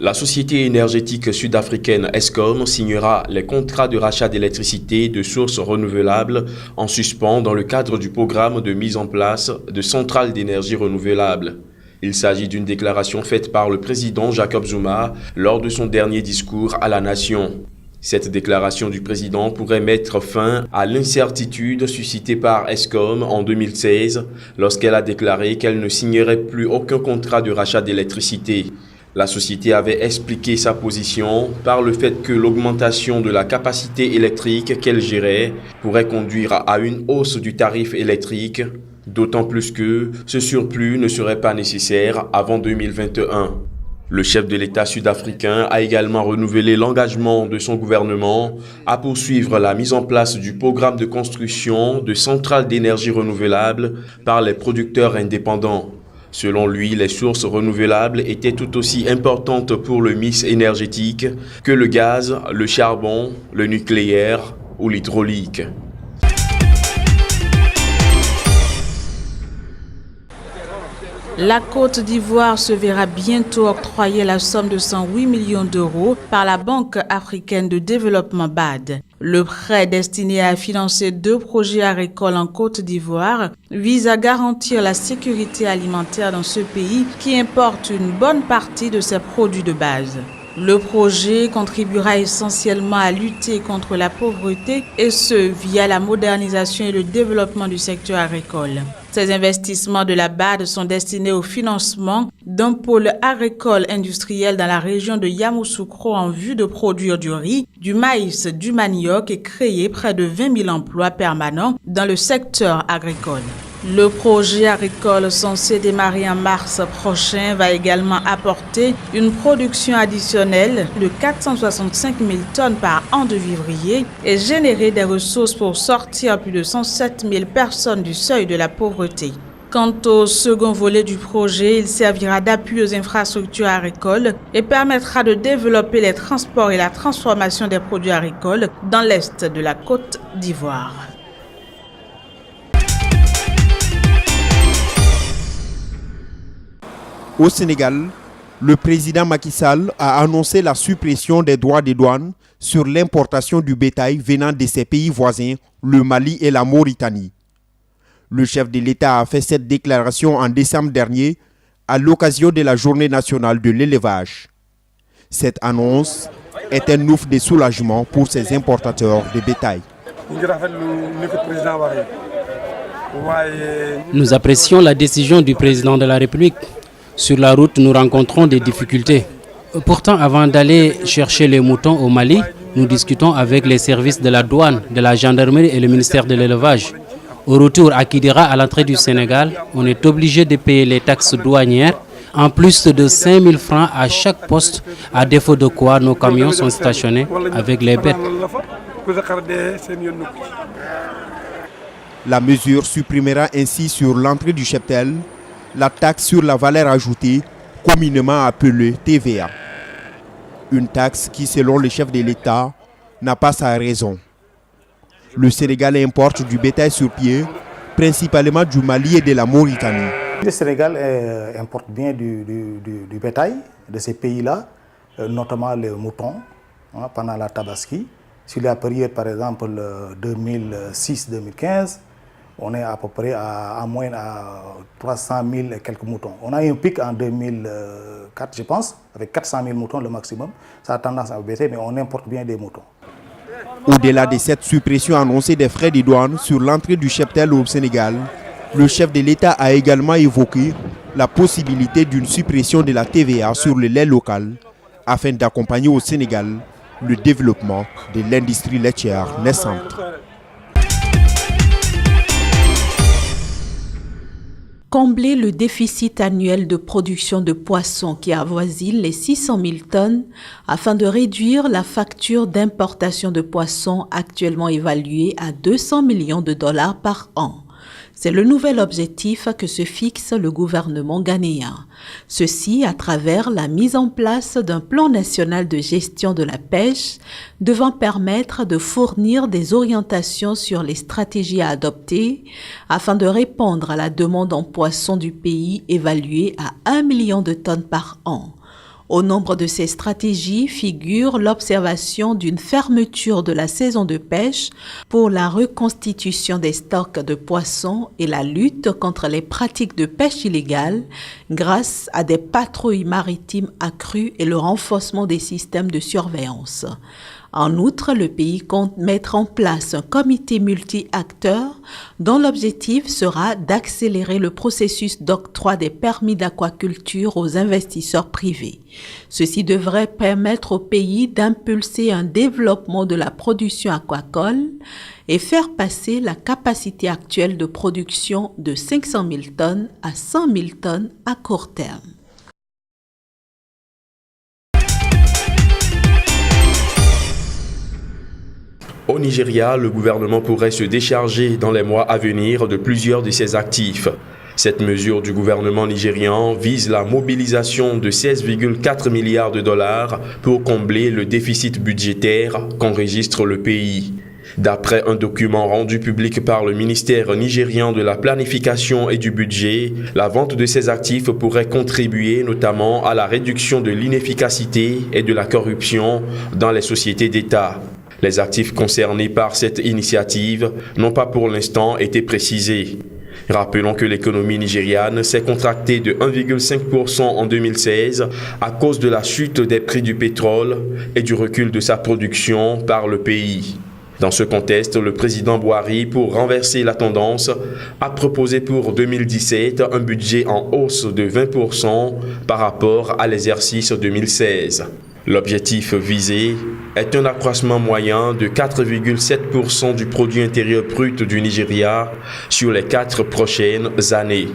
La société énergétique sud-africaine Eskom signera les contrats de rachat d'électricité de sources renouvelables en suspens dans le cadre du programme de mise en place de centrales d'énergie renouvelables. Il s'agit d'une déclaration faite par le président Jacob Zuma lors de son dernier discours à la nation. Cette déclaration du président pourrait mettre fin à l'incertitude suscitée par Eskom en 2016 lorsqu'elle a déclaré qu'elle ne signerait plus aucun contrat de rachat d'électricité. La société avait expliqué sa position par le fait que l'augmentation de la capacité électrique qu'elle gérait pourrait conduire à une hausse du tarif électrique, d'autant plus que ce surplus ne serait pas nécessaire avant 2021. Le chef de l'État sud-africain a également renouvelé l'engagement de son gouvernement à poursuivre la mise en place du programme de construction de centrales d'énergie renouvelables par les producteurs indépendants. Selon lui, les sources renouvelables étaient tout aussi importantes pour le mix énergétique que le gaz, le charbon, le nucléaire ou l'hydraulique. La Côte d'Ivoire se verra bientôt octroyer la somme de 108 millions d'euros par la Banque africaine de développement BAD. Le prêt destiné à financer 2 projets agricoles en Côte d'Ivoire vise à garantir la sécurité alimentaire dans ce pays qui importe une bonne partie de ses produits de base. Le projet contribuera essentiellement à lutter contre la pauvreté et ce via la modernisation et le développement du secteur agricole. Ces investissements de la BAD sont destinés au financement d'un pôle agricole industriel dans la région de Yamoussoukro en vue de produire du riz, du maïs, du manioc et créer près de 20 000 emplois permanents dans le secteur agricole. Le projet agricole censé démarrer en mars prochain va également apporter une production additionnelle de 465 000 tonnes par an de vivrier et générer des ressources pour sortir plus de 107 000 personnes du seuil de la pauvreté. Quant au second volet du projet, il servira d'appui aux infrastructures agricoles et permettra de développer les transports et la transformation des produits agricoles dans l'est de la Côte d'Ivoire. Au Sénégal, le président Macky Sall a annoncé la suppression des droits de douane sur l'importation du bétail venant de ses pays voisins, le Mali et la Mauritanie. Le chef de l'État a fait cette déclaration en décembre dernier à l'occasion de la Journée nationale de l'élevage. Cette annonce est un ouf de soulagement pour ces importateurs de bétail. Nous apprécions la décision du président de la République. Sur la route, nous rencontrons des difficultés. Pourtant, avant d'aller chercher les moutons au Mali, nous discutons avec les services de la douane, de la gendarmerie et le ministère de l'élevage. Au retour à Kidira, à l'entrée du Sénégal, on est obligé de payer les taxes douanières, en plus de 5 000 francs à chaque poste, à défaut de quoi nos camions sont stationnés avec les bêtes. La mesure supprimera ainsi sur l'entrée du cheptel la taxe sur la valeur ajoutée, communément appelée TVA. Une taxe qui, selon le chef de l'État, n'a pas sa raison. Le Sénégal importe du bétail sur pied, principalement du Mali et de la Mauritanie. Le Sénégal importe bien du bétail de ces pays-là, notamment les moutons, pendant la Tabaski. Sur la période, par exemple, 2006-2015, on est à peu près en moyenne à 300 000 et quelques moutons. On a eu un pic en 2004, je pense, avec 400 000 moutons le maximum. Ça a tendance à baisser, mais on importe bien des moutons. Au-delà de cette suppression annoncée des frais de douane sur l'entrée du cheptel au Sénégal, le chef de l'État a également évoqué la possibilité d'une suppression de la TVA sur le lait local afin d'accompagner au Sénégal le développement de l'industrie laitière naissante. Combler le déficit annuel de production de poissons qui avoisine les 600 000 tonnes afin de réduire la facture d'importation de poissons actuellement évaluée à 200 millions de dollars par an. C'est le nouvel objectif que se fixe le gouvernement ghanéen. Ceci à travers la mise en place d'un plan national de gestion de la pêche devant permettre de fournir des orientations sur les stratégies à adopter afin de répondre à la demande en poissons du pays évaluée à 1 million de tonnes par an. Au nombre de ces stratégies figure l'observation d'une fermeture de la saison de pêche pour la reconstitution des stocks de poissons et la lutte contre les pratiques de pêche illégale grâce à des patrouilles maritimes accrues et le renforcement des systèmes de surveillance. En outre, le pays compte mettre en place un comité multi-acteurs dont l'objectif sera d'accélérer le processus d'octroi des permis d'aquaculture aux investisseurs privés. Ceci devrait permettre au pays d'impulser un développement de la production aquacole et faire passer la capacité actuelle de production de 500 000 tonnes à 100 000 tonnes à court terme. Au Nigeria, le gouvernement pourrait se décharger dans les mois à venir de plusieurs de ses actifs. Cette mesure du gouvernement nigérian vise la mobilisation de 16,4 milliards de dollars pour combler le déficit budgétaire qu'enregistre le pays. D'après un document rendu public par le ministère nigérian de la Planification et du Budget, la vente de ces actifs pourrait contribuer notamment à la réduction de l'inefficacité et de la corruption dans les sociétés d'État. Les actifs concernés par cette initiative n'ont pas pour l'instant été précisés. Rappelons que l'économie nigériane s'est contractée de 1,5% en 2016 à cause de la chute des prix du pétrole et du recul de sa production par le pays. Dans ce contexte, le président Buhari, pour renverser la tendance, a proposé pour 2017 un budget en hausse de 20% par rapport à l'exercice 2016. L'objectif visé est un accroissement moyen de 4,7% du produit intérieur brut du Nigeria sur les 4 prochaines années.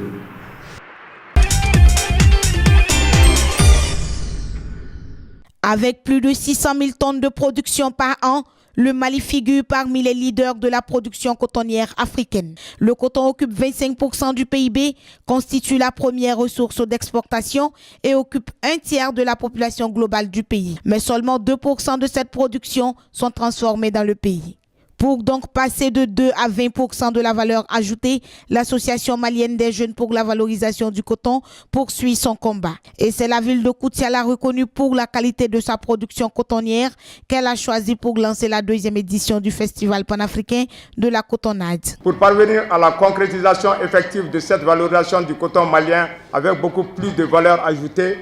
Avec plus de 600 000 tonnes de production par an, le Mali figure parmi les leaders de la production cotonnière africaine. Le coton occupe 25% du PIB, constitue la première ressource d'exportation et occupe un tiers de la population globale du pays. Mais seulement 2% de cette production sont transformés dans le pays. Pour donc passer de 2 à 20% de la valeur ajoutée, l'Association malienne des jeunes pour la valorisation du coton poursuit son combat. Et c'est la ville de Koutiala reconnue pour la qualité de sa production cotonnière qu'elle a choisi pour lancer la 2e édition du Festival panafricain de la cotonnade. Pour parvenir à la concrétisation effective de cette valorisation du coton malien avec beaucoup plus de valeur ajoutée,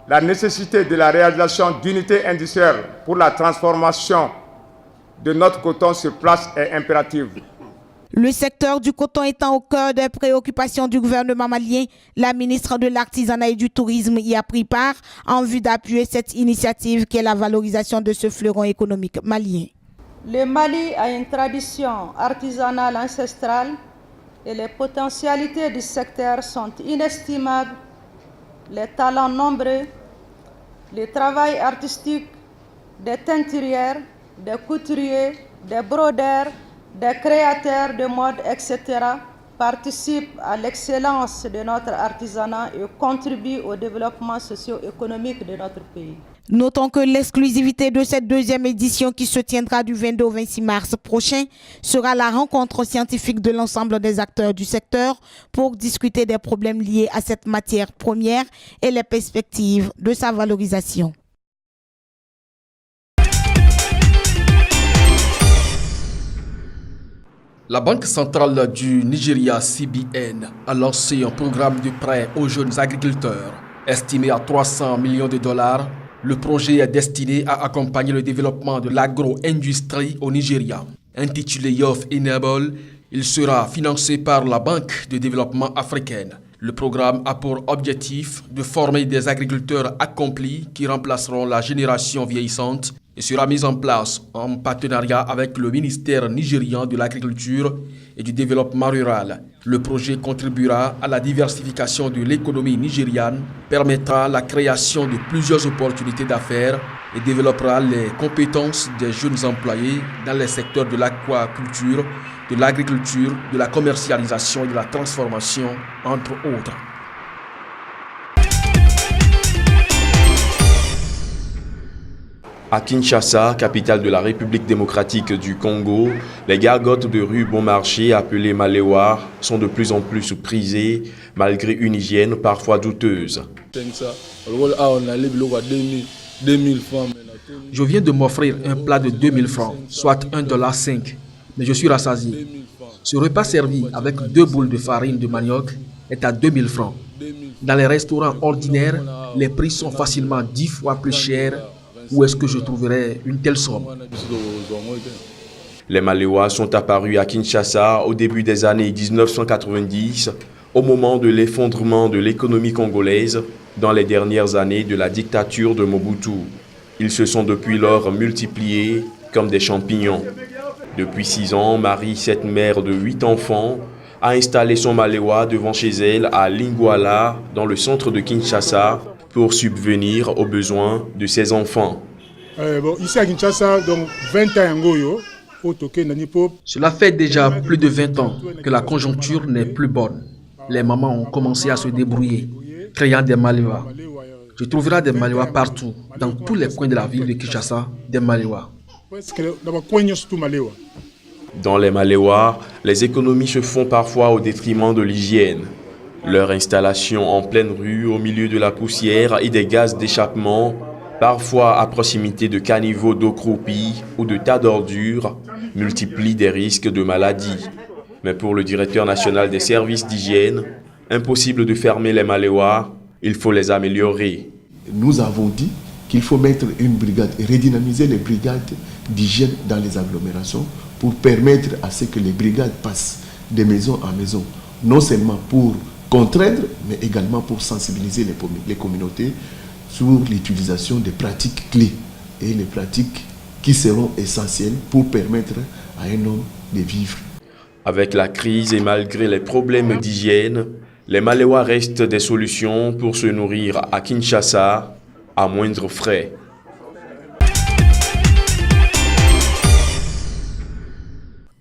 la nécessité de la réalisation d'unités industrielles pour la transformation de notre coton sur place est impérative. Le secteur du coton étant au cœur des préoccupations du gouvernement malien, la ministre de l'Artisanat et du Tourisme y a pris part en vue d'appuyer cette initiative qui est la valorisation de ce fleuron économique malien. Le Mali a une tradition artisanale ancestrale et les potentialités du secteur sont inestimables. Les talents nombreux, le travail artistique des teinturières, des couturiers, des brodeurs, des créateurs de mode, etc., participent à l'excellence de notre artisanat et contribuent au développement socio-économique de notre pays. Notons que l'exclusivité de cette 2e édition qui se tiendra du 22 au 26 mars prochain sera la rencontre scientifique de l'ensemble des acteurs du secteur pour discuter des problèmes liés à cette matière première et les perspectives de sa valorisation. La Banque centrale du Nigeria, CBN, a lancé un programme de prêt aux jeunes agriculteurs. Estimé à 300 millions de dollars, le projet est destiné à accompagner le développement de l'agro-industrie au Nigeria. Intitulé Youth Enable, il sera financé par la Banque de développement africaine. Le programme a pour objectif de former des agriculteurs accomplis qui remplaceront la génération vieillissante et sera mis en place en partenariat avec le ministère nigérian de l'Agriculture et du Développement rural. Le projet contribuera à la diversification de l'économie nigériane, permettra la création de plusieurs opportunités d'affaires et développera les compétences des jeunes employés dans les secteurs de l'aquaculture, de l'agriculture, de la commercialisation et de la transformation, entre autres. À Kinshasa, capitale de la République démocratique du Congo, les gargotes de rue bon marché appelées Malewa sont de plus en plus prisées malgré une hygiène parfois douteuse. Je viens de m'offrir un plat de 2000 francs, soit $1,05, mais je suis rassasié. Ce repas servi avec 2 boules de farine de manioc est à 2000 francs. Dans les restaurants ordinaires, les prix sont facilement 10 fois plus chers. Où est-ce que je trouverais une telle somme? Les Malewa sont apparus à Kinshasa au début des années 1990, au moment de l'effondrement de l'économie congolaise dans les dernières années de la dictature de Mobutu. Ils se sont depuis lors multipliés comme des champignons. Depuis 6 ans, Marie, cette mère de 8 enfants, a installé son Malewa devant chez elle à Lingwala, dans le centre de Kinshasa, pour subvenir aux besoins de ses enfants. Ici à Kinshasa, donc 20 ans, cela fait déjà plus de 20 ans que la conjoncture n'est plus bonne. Les mamans ont commencé à se débrouiller, créant des Malewa. Tu trouveras des Malewa partout, dans tous les coins de la ville de Kinshasa, des Malewa. Dans les Malewa, les économies se font parfois au détriment de l'hygiène. Leur installation en pleine rue, au milieu de la poussière et des gaz d'échappement, parfois à proximité de caniveaux d'eau croupie ou de tas d'ordures, multiplie des risques de maladies. Mais pour le directeur national des services d'hygiène, impossible de fermer les Malewa, il faut les améliorer. Nous avons dit qu'il faut mettre une brigade et redynamiser les brigades d'hygiène dans les agglomérations pour permettre à ce que les brigades passent de maison à maison, non seulement pour contraindre, mais également pour sensibiliser les communautés sur l'utilisation des pratiques clés et les pratiques qui seront essentielles pour permettre à un homme de vivre. Avec la crise et malgré les problèmes d'hygiène, les Malewa restent des solutions pour se nourrir à Kinshasa à moindre frais.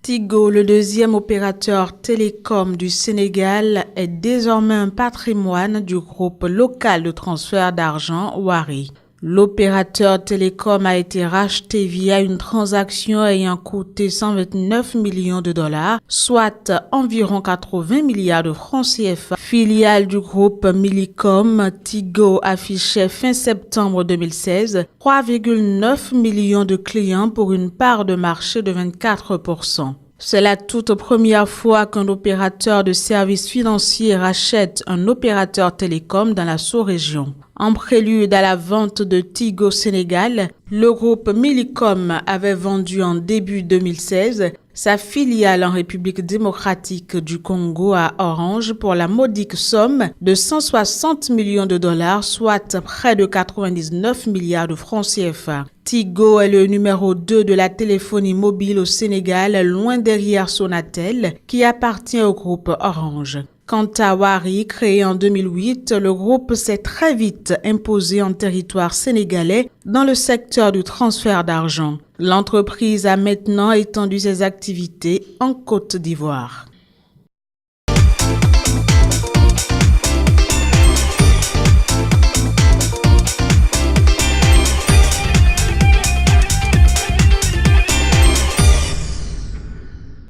Tigo, le deuxième opérateur télécom du Sénégal, est désormais un patrimoine du groupe local de transfert d'argent Wari. L'opérateur télécom a été racheté via une transaction ayant coûté 129 millions de dollars, soit environ 80 milliards de francs CFA. Filiale du groupe Millicom, Tigo affichait fin septembre 2016 3,9 millions de clients pour une part de marché de 24%. C'est la toute première fois qu'un opérateur de services financiers rachète un opérateur télécom dans la sous-région. En prélude à la vente de Tigo Sénégal, le groupe Millicom avait vendu en début 2016 sa filiale en République démocratique du Congo à Orange pour la modique somme de 160 millions de dollars, soit près de 99 milliards de francs CFA. Tigo est le numéro 2 de la téléphonie mobile au Sénégal, loin derrière Sonatel, qui appartient au groupe Orange. Quant à Wari, créé en 2008, le groupe s'est très vite imposé en territoire sénégalais dans le secteur du transfert d'argent. L'entreprise a maintenant étendu ses activités en Côte d'Ivoire.